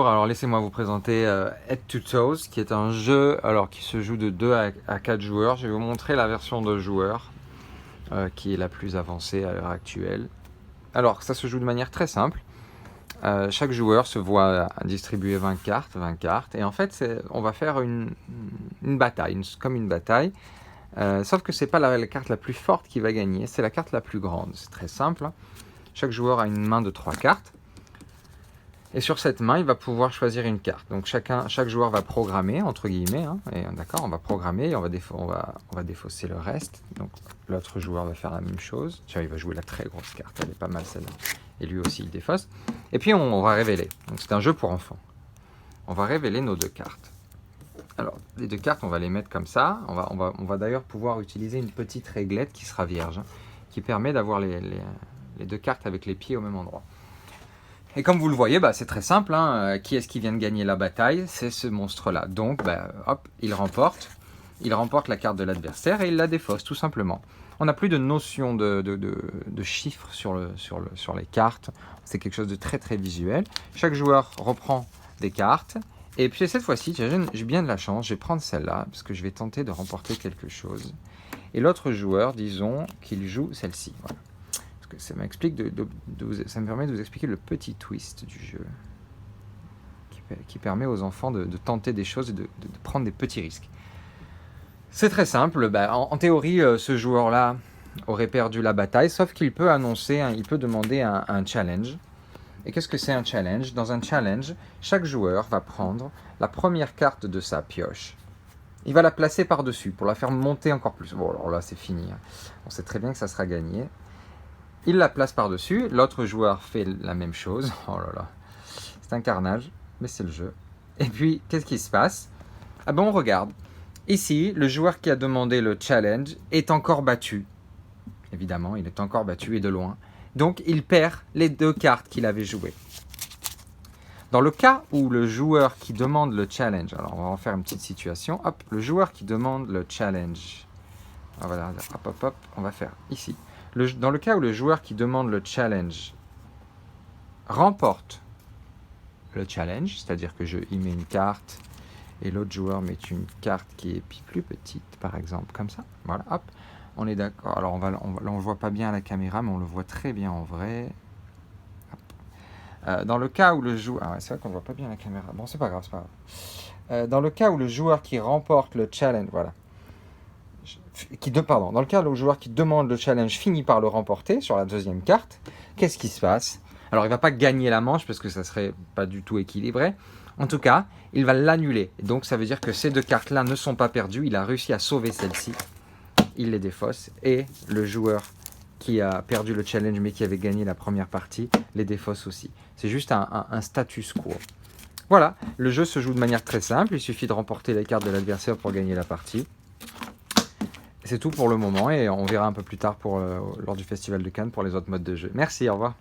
Alors laissez-moi vous présenter Head to Toes, qui est un jeu qui se joue de 2 à 4 joueurs. Je vais vous montrer la version de joueurs qui est la plus avancée à l'heure actuelle. Alors ça se joue de manière très simple. Chaque joueur se voit distribuer 20 cartes, et en fait on va faire une bataille, comme une bataille. Sauf que c'est pas la carte la plus forte qui va gagner, c'est la carte la plus grande. C'est très simple, hein. Chaque joueur a une main de 3 cartes. Et sur cette main, il va pouvoir choisir une carte. Donc chaque joueur va programmer, entre guillemets, hein, et d'accord, on va programmer et on va défausser le reste. Donc l'autre joueur va faire la même chose. Tiens, il va jouer la très grosse carte, elle est pas mal celle-là. Et lui aussi, il défausse. Et puis on va révéler. Donc c'est un jeu pour enfants. On va révéler nos 2 cartes. Alors, les 2 cartes, on va les mettre comme ça. On va d'ailleurs pouvoir utiliser une petite réglette qui sera vierge, hein, qui permet d'avoir les 2 cartes avec les pieds au même endroit. Et comme vous le voyez, c'est très simple, hein. Qui est-ce qui vient de gagner la bataille? C'est ce monstre-là. Donc, hop, il remporte la carte de l'adversaire et il la défausse, tout simplement. On n'a plus de notion de chiffres sur les cartes. C'est quelque chose de très très visuel. Chaque joueur reprend des cartes. Et puis cette fois-ci, j'ai bien de la chance, je vais prendre celle-là, parce que je vais tenter de remporter quelque chose. Et l'autre joueur, disons qu'il joue celle-ci. Voilà. Ça me permet de vous expliquer le petit twist du jeu qui permet aux enfants de tenter des choses et de prendre des petits risques. C'est très simple. En théorie, ce joueur-là aurait perdu la bataille, sauf qu'il peut il peut demander un challenge. Et qu'est-ce que c'est un challenge? Dans un challenge, chaque joueur va prendre la première carte de sa pioche. Il va la placer par-dessus pour la faire monter encore plus. Bon, alors là, c'est fini. On sait très bien que ça sera gagné. Il la place par-dessus, l'autre joueur fait la même chose. Oh là là, c'est un carnage, mais c'est le jeu. Et puis, qu'est-ce qui se passe? On regarde. Ici, le joueur qui a demandé le challenge est encore battu. Évidemment, il est encore battu et de loin. Donc, il perd les 2 cartes qu'il avait jouées. Dans le cas où le joueur qui demande le challenge, alors on va en faire une petite situation. Hop, le joueur qui demande le challenge. Voilà, hop, on va faire ici. Dans le cas où le joueur qui demande le challenge remporte le challenge, c'est-à-dire que il met une carte et l'autre joueur met une carte qui est plus petite, par exemple, comme ça. Voilà, hop, on est d'accord. Alors on le voit pas bien à la caméra, mais on le voit très bien en vrai. Dans le cas où le joueur... c'est vrai qu'on ne voit pas bien à la caméra. Bon, c'est pas grave, c'est pas grave. Dans le cas où le joueur qui remporte le challenge... Voilà. Dans le cas où le joueur qui demande le challenge finit par le remporter sur la 2e carte, qu'est-ce qui se passe? Alors, il ne va pas gagner la manche parce que ça ne serait pas du tout équilibré. En tout cas, il va l'annuler. Donc, ça veut dire que ces 2 cartes-là ne sont pas perdues. Il a réussi à sauver celle-ci. Il les défausse. Et le joueur qui a perdu le challenge mais qui avait gagné la première partie les défausse aussi. C'est juste un status quo. Voilà, le jeu se joue de manière très simple. Il suffit de remporter les cartes de l'adversaire pour gagner la partie. C'est tout pour le moment et on verra un peu plus tard lors du Festival de Cannes pour les autres modes de jeu. Merci, au revoir.